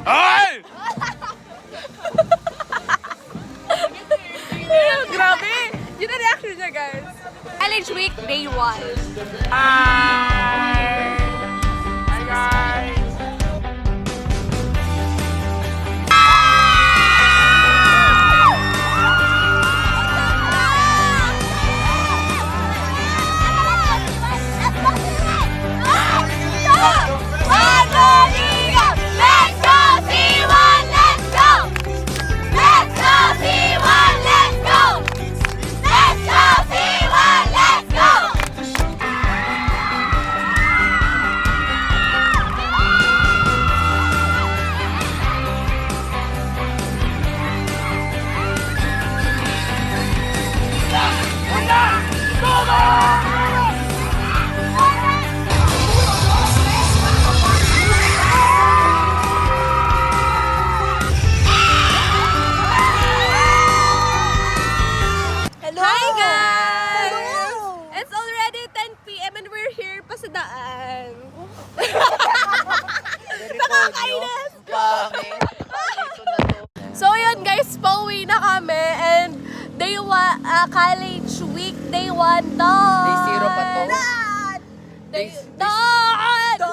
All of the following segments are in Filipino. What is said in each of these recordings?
Ay! Grabe! Yun ang reaction niya, guys. College Week, Day 1. Hi! Hi guys! Hi, guys! Hello! It's already 10 p.m. and we're here pa sa daan. Nakakainis! So yun guys, pauwi na kami and day 1, college week, day 1 daw. Day 0 pa to? Day dawn!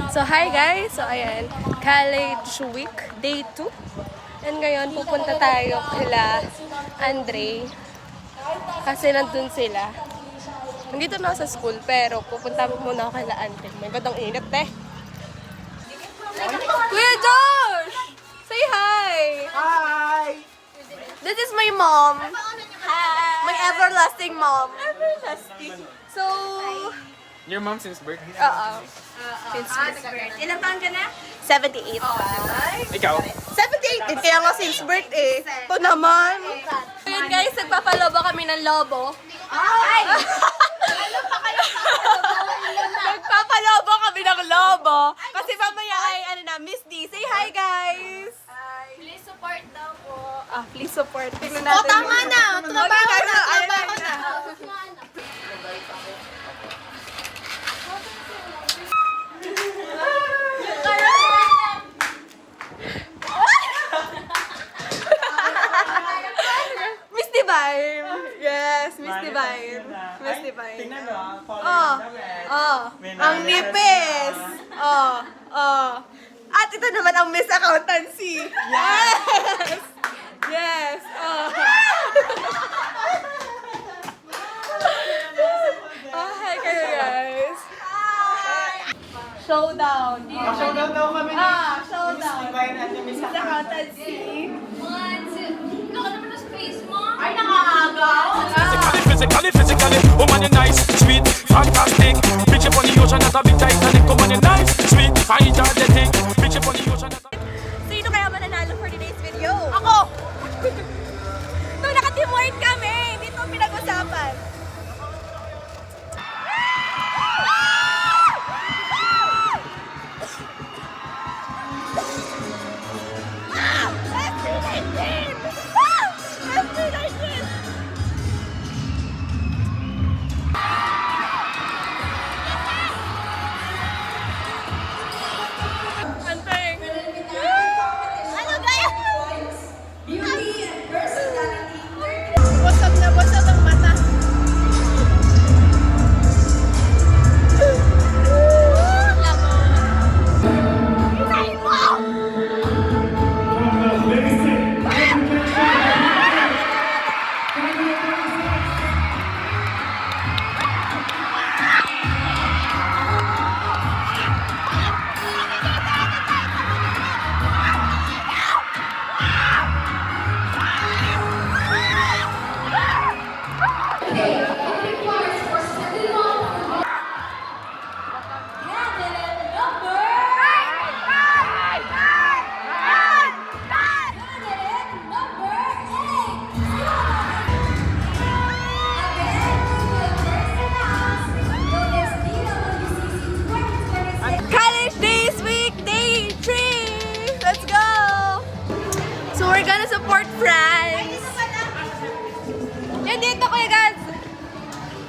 So hi guys, so ayan, college week, day 2. And ngayon pupunta tayo kila Andre. Kasi nandun sila. Nandito na ako sa school pero pupunta muna ako kila Andre. My God, ang init eh. Kuya Josh! Say hi! Hi! This is my mom. Hi! My everlasting mom. Everlasting. So, Your mom since birth? since birth. Ilang taon ka na? 78. Ikaw? 78? Kaya nga since birth eh. Ito naman. Ayun guys, nagpapalobo kami ng lobo. Ay! Ano pa kayo Nagpapalobo kami ng lobo. Kasi mamaya ay, ano na, Miss D. Say hi guys! Please support daw po. Please support. Tingnan natin. Tama na! Trabaho na! Trabaho na! Miss Divine! Yes, Miss Divine. Miss Divine. Tingnan mo, follow Oh, yung damit. oh, ang nipis. Oh, oh. At ito naman ang Miss Accountancy. Yes! Yes, oh. Oh, hi kayo guys. Showdown. Shoutout daw kami ni Showdown. Divine at yung Miss Miss Accountancy. Ikaw ka naman ang space mo. Ay, nakakaagaw. Physically, woman you nice, sweet, fantastic. Bitch up on the ocean at a big Titanic. Woman you nice, sweet, fine, energetic. Bitch up on the ocean at a... Sino kaya mananalo for today's video? Ako! Nung naka-team white kami, hindi ito pinag-usapan.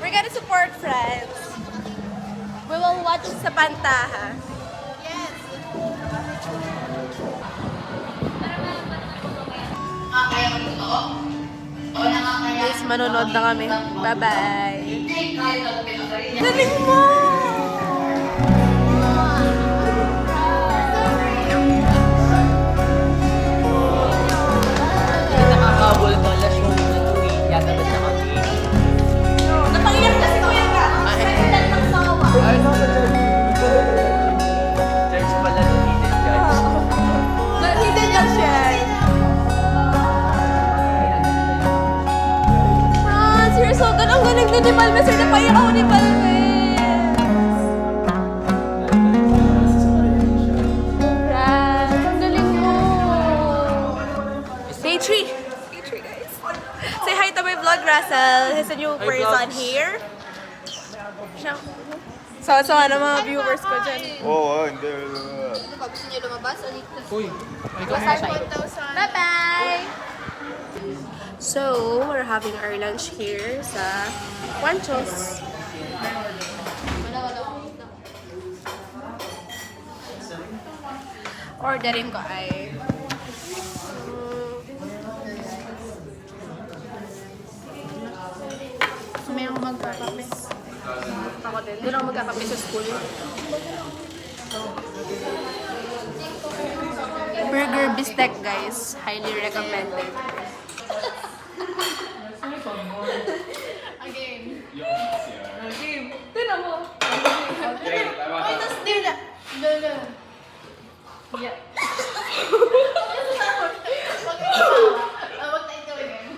We're gonna support friends. We will watch sa Pantaha. Guys, manonood na kami. Bye-bye. Galing mo! Nakakabol to. Last show na to eh. Yata ba't na kami? Napangiyak kasi kuya ka. Sakitan ng sawa. Church pala to hidden judge. Hidden lang siya. Franz, you're so good. Ang galing din ni Palmes. Sir, napaiyak ako ni Palmes. Franz, ang galing mo. Day 3. Day 3, guys. Say hi to my vlog, Russell. He's a new person here. Siya. So, ano mga viewers ko dyan? Oo, hindi. Gusto niyo lumabas? Uy, may Bye-bye! So, we're having our lunch here sa Juanchos. Orderin ko ay May ako magpapapis. ako din. Doon ako magkakape sa school. Burger bistec, guys. Highly recommended. Again. Tinan mo. Ay, tas din na. Lolo. Yeah. Huwag tayo gawin yan.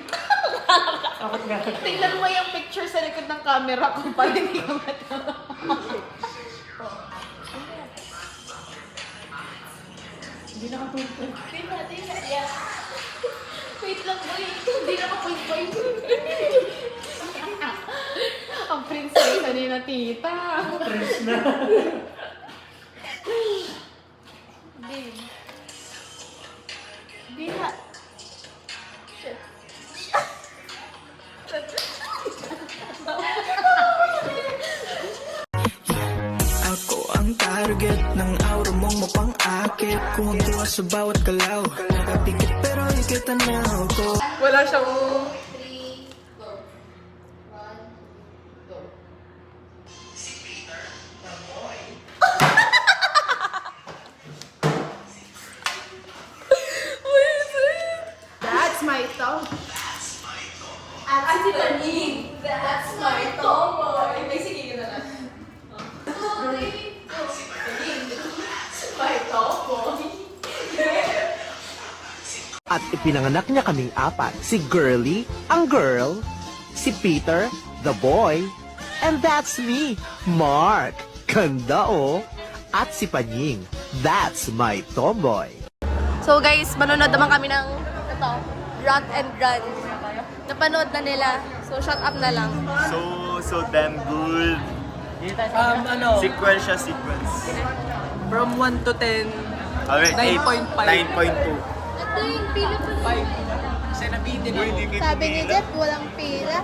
Tingnan mo yung picture sa likod ng camera kung paano hindi ka matawa. Di na. Yeah. Wait lang, boy. Hindi na kapoy-boy. Ang prinsesa ni na tita. Babe. Di na. Ako ang target ng aura mong mapang-akit. Kung tuwa sa bawat galaw, nakapikit pero ikita na ako. Wala siyang... 3, go. 1, go. That's my tongue. At si Taning. That's my tomboy. May sige na lang. My tomboy. At ipinanganak niya kaming apat, si Girly, ang girl, si Peter, the boy, and that's me, Mark, ganda oh, at si Panying, that's my tomboy. So guys, manonood naman kami ng ito, Run and Run. Napanood na nila, so shut up na lang. So damn good. ano, Sequel siya, sequence. from 1 to 10, Okay, 9.5. 9.2. Ito yung pila pa. 5. Kasi nabitin mo. Sabi ni Jeff, walang pila.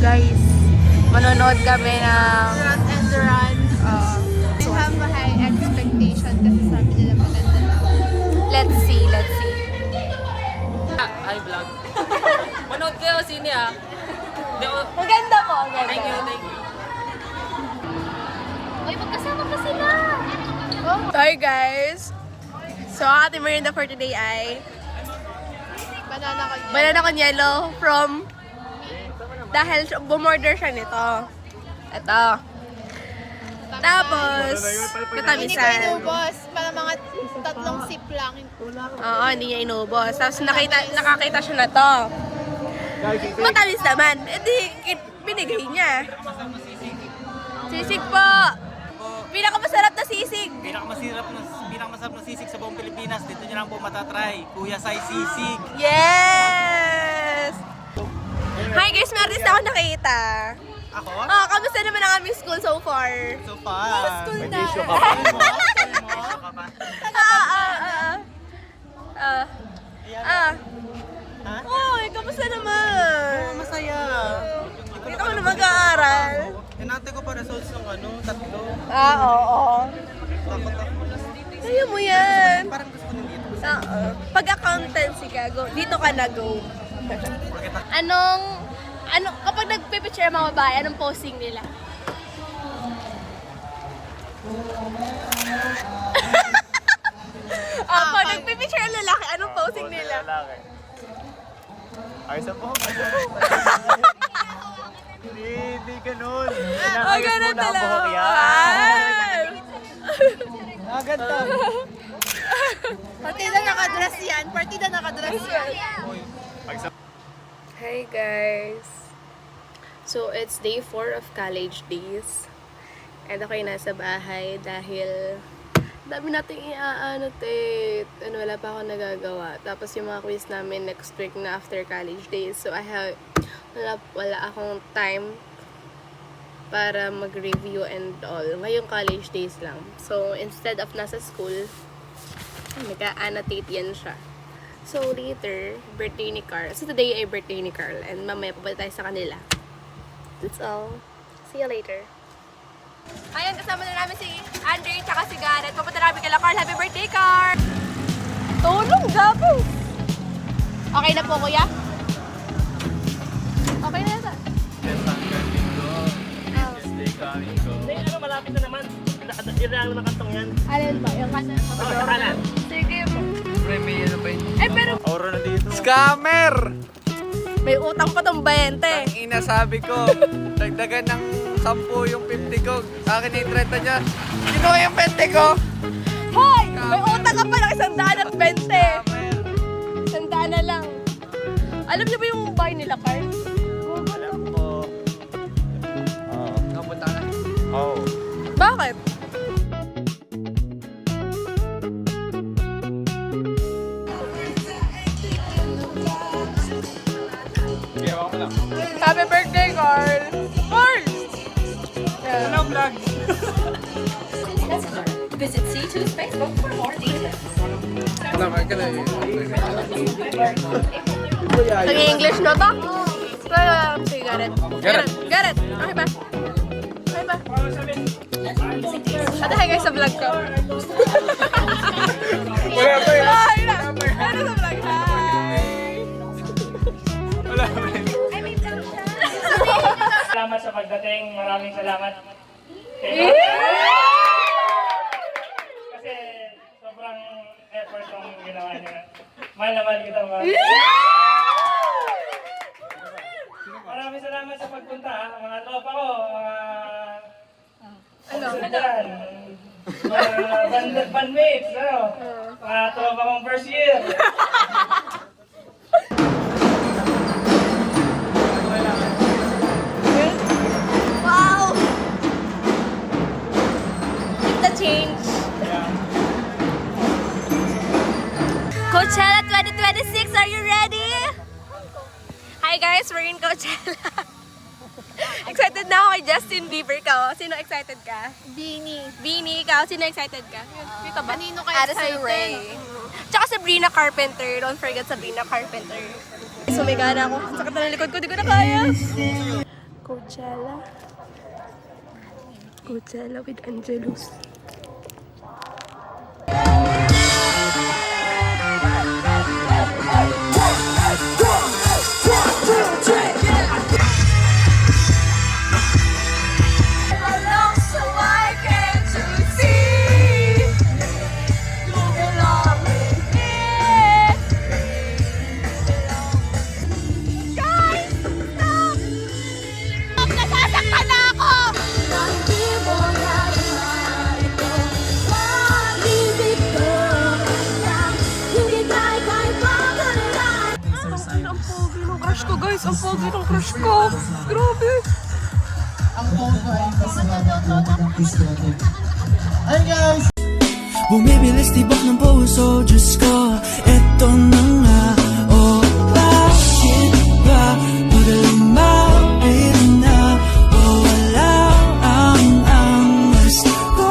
Guys, manonood kami ng... Run and run. I have a high expectation kasi sabi nila maganda daw. Let's see, let's see. Hi, vlog. Manood kayo, sini ah. Hindi ako... Maganda po, ang ganda. Thank you, thank you. Uy, magkasama pa sila. Hi guys! So, ang ating merienda for today ay Banana ko. banana con yelo from... Dahil bumorder siya nito. Ito. Tapos, Hindi ko natamisan. inubos. Para mga 3 sip lang. Oo, hindi niya inubos. Tapos nakakita siya na to. Matamis naman. E di, binigay niya. Sisig po. Pinakamasarap na sisig. Pinakamasarap na sisig sa buong Pilipinas. Dito nyo lang po matatry. Kuya Sai Sisig. Yes! Hi guys, meron din ako nakita. Ako? Oh, kamusta naman ang aming school so far? So far. School na. May tissue ka pa rin mo. Ha? Oy, kamusta naman? Masaya. tatlo. Oo. Kaya mo yan. Parang gusto ko din dito. Oo. Pag accountancy ka, go. Dito ka na, go. Kapag nagpipicture ang mga babae, anong posing nila? Pag nagpipicture ang lalaki, anong posing nila? Ay, sa po. Hindi ganun. Ganun muna ang talaga. buhok yan. Ganda. Partida nakadress yan. Partida nakadress yan. Hi guys! So, it's day 4 of college days. And ako'y nasa bahay dahil dami nating i-annotate. And wala pa ako nagagawa. Tapos yung mga quiz namin next week na after college days. So, wala akong time para mag-review and all. Ngayong college days lang. So, instead of nasa school, nag-annotate yan siya. So, later, birthday ni Carl. So, today ay birthday ni Carl. And mamaya papunta tayo sa kanila. That's all. See you later. Ayan, kasama na namin si Andre tsaka si Garrett. Papunta namin kay Carl. Happy birthday, Carl! Tulong, gabi! Okay na po, kuya? Okay na yata. Malapit na naman. Ilang na kantong yan. Alin ba? Yung kasa? Sa kanan. Sige po. May ano ba yun? Eh, pero Aura na dito. Scammer! may utang pa tong 20. Ina, sabi ko, dagdagan ng 10 yung 50 ko. Sa akin yung 30 niya. Kinuha yung 20 ko! Hoy! May utang ka pa ng 100 at 20. 100 na lang. Alam niyo ba yung bahay nila, Carl? Alam ko. Oo. Kapunta na. Oo. Bakit? Happy birthday, Carl! Carl! Hello, vlog! Visit C2's Facebook for more details. Nag-English na ba? Sige, Garrett. Garrett! Okay ba? Okay ba? Ate, hi guys sa vlog ko. Wala pa yun. Hi na! Ano sa vlog? Hi! Wala pa yun. Salamat sa pagdating. Maraming salamat. Kasi sobrang effort ang ginawa niya. Mahal na mahal kita, mahal. Maraming salamat sa pagpunta, ha. Mga tropa ko, mga bandmates, mga tropa kong first year. Wow! Keep the change. Coachella 2026, are you ready? Hi guys, we're in Coachella. Excited na ako kay Justin Bieber ka. Sino excited ka? Beanie, ikaw. Sino excited ka? Dito ba? Kanino ka Addison excited? Rae. Tsaka Sabrina Carpenter. Don't forget Sabrina Carpenter. Sumiga na ako. Sakit na ng likod ko. Di ko na kaya. Coachella. Coachella with Angelus. Guys, ang pogi ng crush ko. Grabe. Bumibilis tibok ng puso, Diyos ko, eto na nga. O bakit ba madaling mapit na? O wala ang angas ko.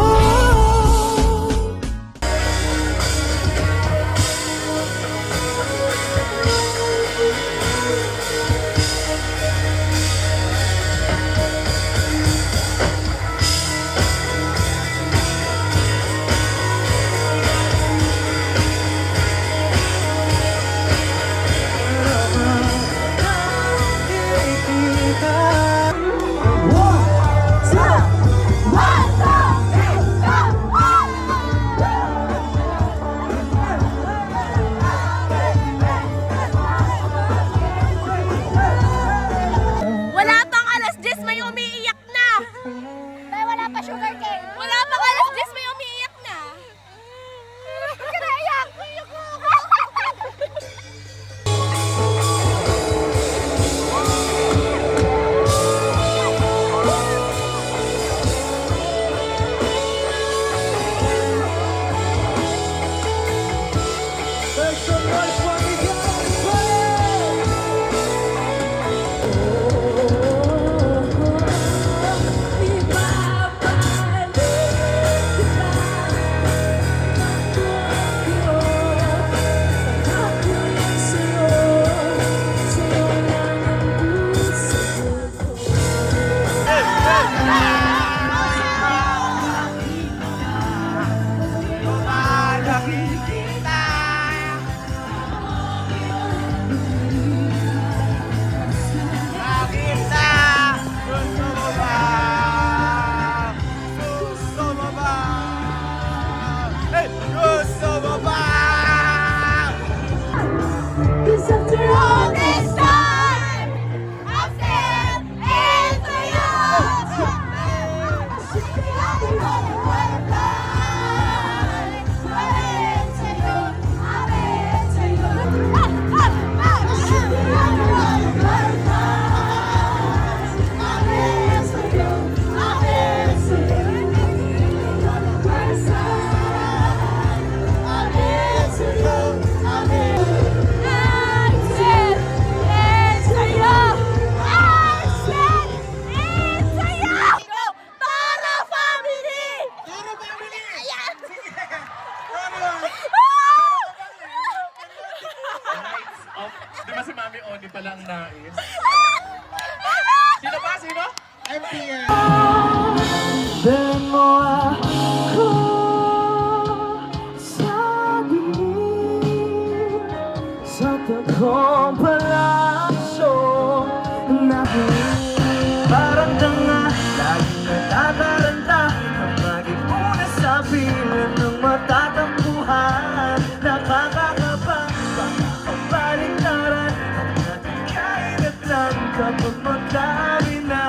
Parang tanga, laging natataranta ang maging una sa pila ng matatampuhan. Nakakakaba, baka kabaliktaran ang ating kainatnan kapag magkami na.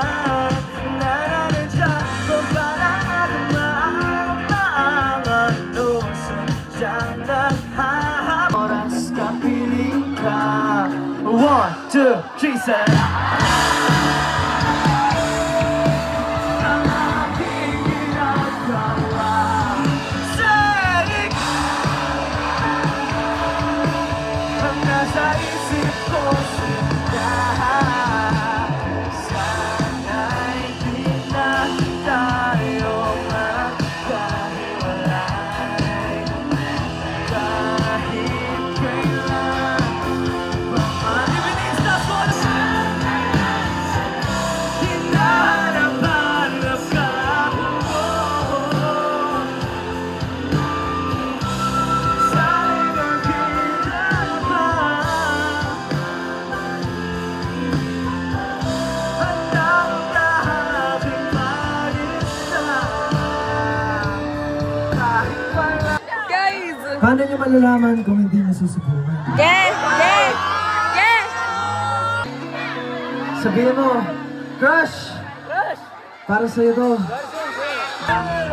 Nananadya ko parang maaamangan sa siyang naghahap. Oras ka piling ka. 1, 2, 3, set. Sa isip ko sila, sana'y di na tayo magkahiwalay. Kahit kailan pamalibinis ko na hinahanap-hanap ka. Sana'y magkita pa. Guys! Paano nyo malalaman kung hindi nyo susubukan? Yes! Yes! Yes! Sabihin mo, crush! Para sa'yo to.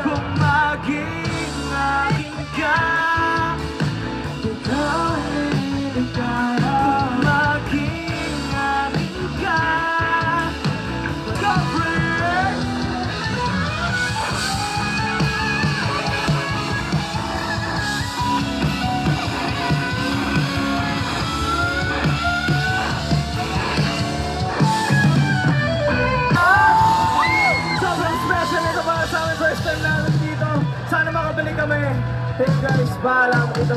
Kung maging akin ka, ikaw ay iligaya. Kung maging akin ka, go for it! Sobrang special ito para sa amin. First time namin dito. Sana makabalik kami. Hey guys, bahala mo ito.